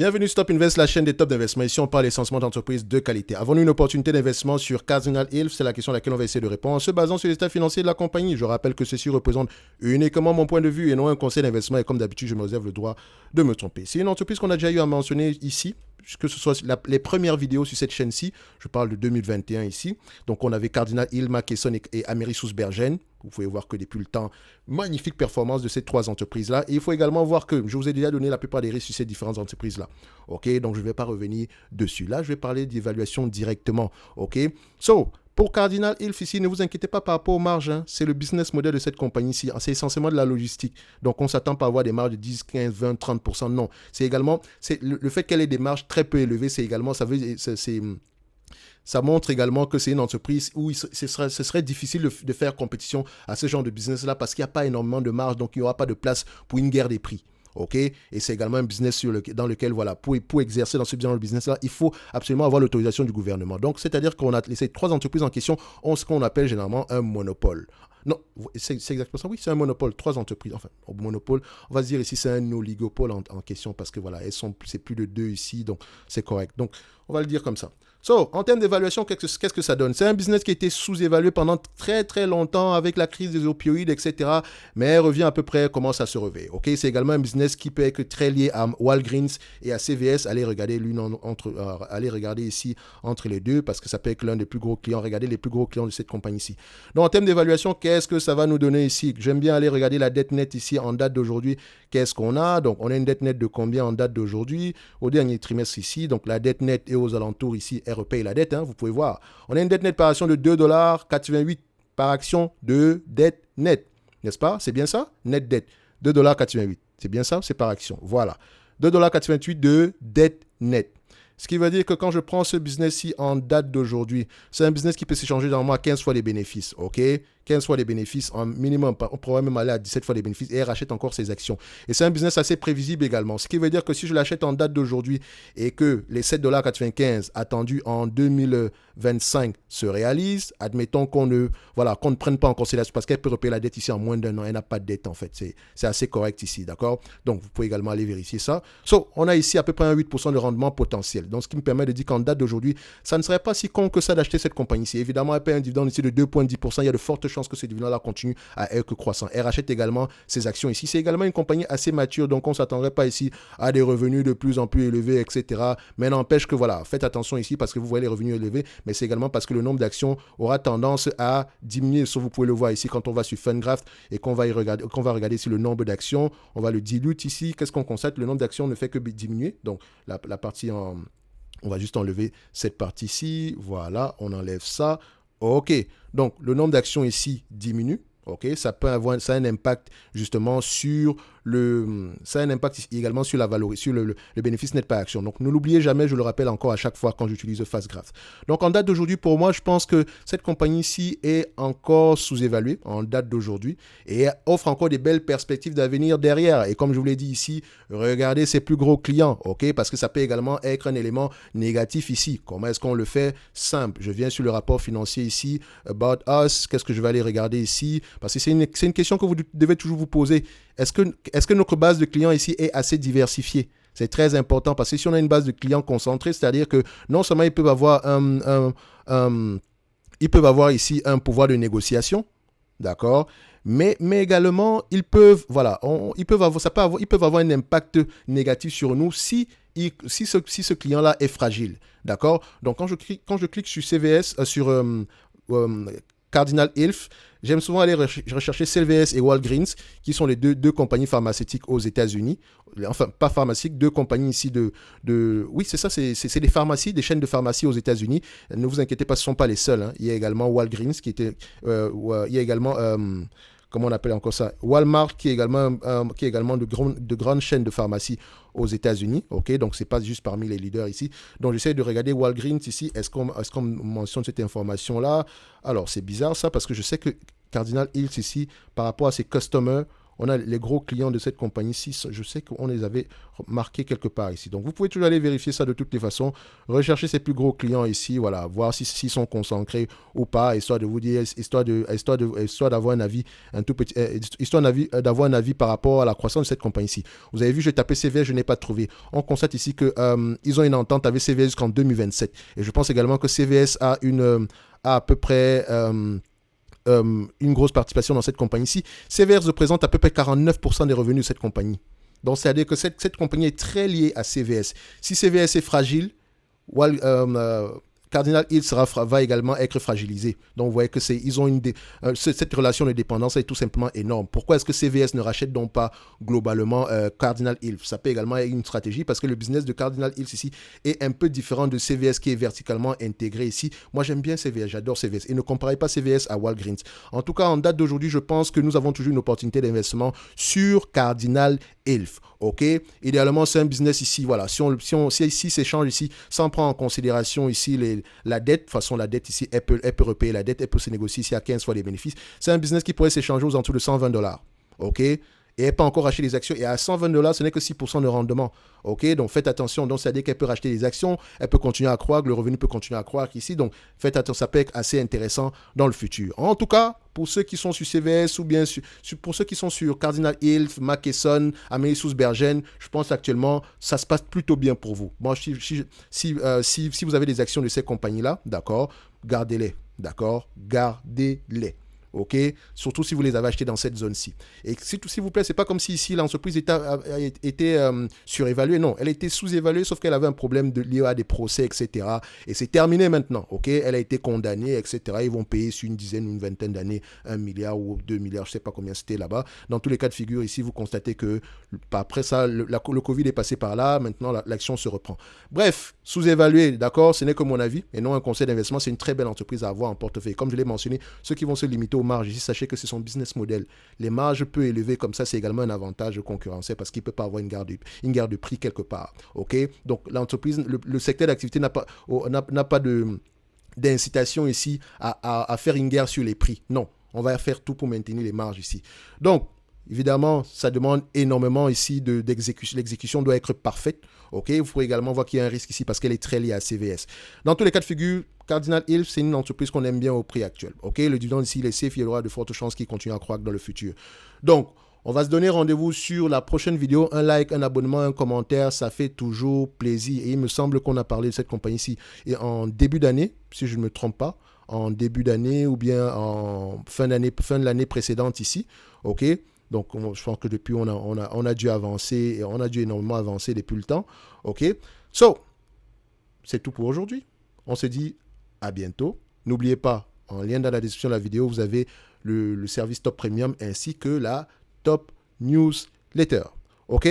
Bienvenue sur Top Invest, la chaîne des top d'investissement. Ici, on parle essentiellement d'entreprises de qualité. Avons-nous une opportunité d'investissement sur Cardinal Health? C'est la question à laquelle on va essayer de répondre en se basant sur les états financiers de la compagnie. Je rappelle que ceci représente uniquement mon point de vue et non un conseil d'investissement. Et comme d'habitude, je me réserve le droit de me tromper. C'est une entreprise qu'on a déjà eu à mentionner ici, que ce soit les premières vidéos sur cette chaîne-ci. Je parle de 2021 ici. Donc, on avait Cardinal Health, McKesson et Amerisource-Bergen. Vous pouvez voir que depuis le temps, magnifique performance de ces trois entreprises-là. Et il faut également voir que je vous ai déjà donné la plupart des risques sur ces différentes entreprises-là. OK, donc je ne vais pas revenir dessus. Là, je vais parler d'évaluation directement. OK, pour Cardinal Health ici, ne vous inquiétez pas par rapport aux marges. Hein. C'est le business model de cette compagnie-ci. C'est essentiellement de la logistique. Donc, on ne s'attend pas à avoir des marges de 10, 15, 20, 30%. Non. C'est également le fait qu'elle ait des marges très peu élevées. C'est également, ça montre également que c'est une entreprise où ce serait difficile de faire compétition à ce genre de business-là parce qu'il n'y a pas énormément de marge, donc il n'y aura pas de place pour une guerre des prix. OK? Et c'est également un business dans lequel, voilà, pour exercer dans ce genre de business-là, il faut absolument avoir l'autorisation du gouvernement. Donc, c'est-à-dire qu'on a ces trois entreprises en question ont ce qu'on appelle généralement un monopole. Non, c'est exactement ça. Oui, c'est un monopole. Trois entreprises. Enfin, au monopole, on va se dire ici, c'est un oligopole en question parce que voilà, c'est plus de deux ici, donc c'est correct. Donc, on va le dire comme ça. En termes d'évaluation, qu'est-ce que ça donne? C'est un business qui a été sous-évalué pendant très très longtemps avec la crise des opioïdes, etc. Mais revient à peu près, commence à se relever. Ok, c'est également un business qui peut être très lié à Walgreens et à CVS. Allez regarder allez regarder ici entre les deux parce que ça peut être l'un des plus gros clients. Regardez les plus gros clients de cette compagnie-ci. Donc en termes d'évaluation, qu'est-ce que ça va nous donner ici? J'aime bien aller regarder la dette nette ici en date d'aujourd'hui. Qu'est-ce qu'on a? Donc on a une dette nette de combien en date d'aujourd'hui? Au dernier trimestre ici. Donc la dette nette est aux alentours ici. Elle repaye la dette, hein, vous pouvez voir. On a une dette nette par action de 2,88$ par action de dette nette. N'est-ce pas? C'est bien ça? Net dette. 2,88$. C'est bien ça? C'est par action. Voilà. 2,88$ de dette nette. Ce qui veut dire que quand je prends ce business-ci en date d'aujourd'hui, c'est un business qui peut s'échanger normalement à 15 fois les bénéfices. OK? 15 fois les bénéfices en minimum. On pourrait même aller à 17 fois les bénéfices et elle rachète encore ses actions. Et c'est un business assez prévisible également. Ce qui veut dire que si je l'achète en date d'aujourd'hui et que les 7,95$ attendus en 2025 se réalisent, admettons qu'on ne prenne pas en considération parce qu'elle peut repayer la dette ici en moins d'un an. Elle n'a pas de dette en fait. C'est assez correct ici, d'accord? Donc vous pouvez également aller vérifier ça. On a ici à peu près un 8% de rendement potentiel. Donc ce qui me permet de dire qu'en date d'aujourd'hui, ça ne serait pas si con que ça d'acheter cette compagnie-ci. Évidemment, elle paye un dividende ici de 2,10%. Il y a de fortes chances que ce dividende-là continue à être croissant. Elle rachète également ses actions ici. C'est également une compagnie assez mature, donc on ne s'attendrait pas ici à des revenus de plus en plus élevés, etc. Mais n'empêche que voilà, faites attention ici parce que vous voyez les revenus élevés, mais c'est également parce que le nombre d'actions aura tendance à diminuer. Sauf vous pouvez le voir ici quand on va sur Fungraph et qu'on va regarder ici le nombre d'actions, on va le dilute ici. Qu'est-ce qu'on constate? Le nombre d'actions ne fait que diminuer. Donc la partie on va juste enlever cette partie-ci. Voilà, on enlève ça. OK. Donc, le nombre d'actions ici diminue. OK. Ça a un impact justement sur également sur la valeur, sur le bénéfice net par action. Donc, ne l'oubliez jamais, je le rappelle encore à chaque fois quand j'utilise Fastgraph. Donc, en date d'aujourd'hui, pour moi, je pense que cette compagnie-ci est encore sous-évaluée en date d'aujourd'hui et offre encore des belles perspectives d'avenir derrière. Et comme je vous l'ai dit ici, regardez ses plus gros clients, OK, parce que ça peut également être un élément négatif ici. Comment est-ce qu'on le fait? Simple. Je viens sur le rapport financier ici, About Us. Qu'est-ce que je vais aller regarder ici? Parce que c'est une question que vous devez toujours vous poser. Est-ce que notre base de clients ici est assez diversifiée? C'est très important parce que si on a une base de clients concentrée, c'est-à-dire que non seulement ils peuvent avoir ici un pouvoir de négociation, d'accord, mais également ils peuvent avoir un impact négatif sur nous si ce client-là est fragile, d'accord. Donc quand je clique sur CVS, sur Cardinal Health, j'aime souvent aller rechercher CVS et Walgreens, qui sont les deux compagnies pharmaceutiques aux États-Unis. Enfin, pas pharmaceutiques, deux compagnies ici oui, c'est ça, c'est des pharmacies, des chaînes de pharmacies aux États-Unis. Ne vous inquiétez pas, ce ne sont pas les seuls. Hein. Il y a également Walgreens, il y a également... comment on appelle encore ça? Walmart, qui est également de grandes chaînes de pharmacie aux États-Unis. OK, donc c'est pas juste parmi les leaders ici. Donc j'essaie de regarder Walgreens ici. Est-ce qu'on mentionne cette information-là? Alors c'est bizarre ça parce que je sais que Cardinal Health ici, par rapport à ses customers, on a les gros clients de cette compagnie-ci. Je sais qu'on les avait marqués quelque part ici. Donc, vous pouvez toujours aller vérifier ça de toutes les façons. Rechercher ces plus gros clients ici, voilà, voir s'ils sont concentrés ou pas, histoire de vous dire, histoire d'avoir un avis, un tout petit, histoire d'avoir un avis par rapport à la croissance de cette compagnie-ci. Vous avez vu, j'ai tapé CVS, je n'ai pas trouvé. On constate ici que ils ont une entente avec CVS jusqu'en 2027. Et je pense également que CVS a à peu près une grosse participation dans cette compagnie-ci. CVS représente à peu près 49% des revenus de cette compagnie. Donc, c'est-à-dire que cette compagnie est très liée à CVS. Si CVS est fragile, Cardinal Health va également être fragilisé. Donc, vous voyez que ils ont cette relation de dépendance est tout simplement énorme. Pourquoi est-ce que CVS ne rachète donc pas globalement Cardinal Health? Ça peut également être une stratégie parce que le business de Cardinal Health ici est un peu différent de CVS qui est verticalement intégré ici. Moi, j'aime bien CVS, j'adore CVS. Et ne comparez pas CVS à Walgreens. En tout cas, en date d'aujourd'hui, je pense que nous avons toujours une opportunité d'investissement sur Cardinal Health. OK? Idéalement, c'est un business ici. Voilà. Si ici s'échange ici, sans prendre en considération ici la dette, de toute façon, la dette ici, elle peut repayer la dette, elle peut se négocier ici à 15 fois les bénéfices. C'est un business qui pourrait s'échanger aux alentours de $120. OK? Et elle n'a pas encore acheté les actions. Et à $120, ce n'est que 6% de rendement. OK? Donc, faites attention. Donc, c'est-à-dire qu'elle peut racheter les actions, elle peut continuer à croître, le revenu peut continuer à croître ici. Donc, faites attention, ça peut être assez intéressant dans le futur. En tout cas, pour ceux qui sont sur CVS ou bien pour ceux qui sont sur Cardinal Health, McKesson, Amélie-Sousbergen, je pense actuellement, ça se passe plutôt bien pour vous. Bon, si vous avez des actions de ces compagnies-là, d'accord, gardez-les. D'accord? Gardez-les. OK? Surtout si vous les avez achetés dans cette zone-ci. Et s'il vous plaît, c'est pas comme si ici l'entreprise était surévaluée. Non, elle était sous-évaluée, sauf qu'elle avait un problème lié à des procès, etc. Et c'est terminé maintenant. OK? Elle a été condamnée, etc. Ils vont payer sur une dizaine, une vingtaine d'années, 1 milliard ou 2 milliards, je sais pas combien c'était là-bas. Dans tous les cas de figure, ici, vous constatez que après ça, le Covid est passé par là. Maintenant, l'action se reprend. Bref, sous-évalué, d'accord? Ce n'est que mon avis et non un conseil d'investissement. C'est une très belle entreprise à avoir en portefeuille. Comme je l'ai mentionné, ceux qui vont se limiter aux marges ici, sachez que c'est son business model. Les marges peu élevées comme ça, c'est également un avantage concurrentiel parce qu'il ne peut pas avoir une guerre de prix quelque part. OK? Donc, l'entreprise, le secteur d'activité n'a pas d'incitation ici à faire une guerre sur les prix. Non, on va faire tout pour maintenir les marges ici. Donc, évidemment, ça demande énormément ici d'exécution. L'exécution doit être parfaite. OK? Vous pourrez également voir qu'il y a un risque ici parce qu'elle est très liée à CVS. Dans tous les cas de figure, Cardinal Health, c'est une entreprise qu'on aime bien au prix actuel. OK? Le dividende ici, il est safe, il y aura de fortes chances qu'il continue à croître dans le futur. Donc, on va se donner rendez-vous sur la prochaine vidéo. Un like, un abonnement, un commentaire, ça fait toujours plaisir. Et il me semble qu'on a parlé de cette compagnie-ci et en début d'année, si je ne me trompe pas, en début d'année ou bien en fin de l'année précédente ici. OK? Donc, je pense que depuis, on a dû avancer, et on a dû énormément avancer depuis le temps. OK? So, c'est tout pour aujourd'hui. On se dit à bientôt. N'oubliez pas, en lien dans la description de la vidéo, vous avez le service Top Premium ainsi que la Top Newsletter. OK?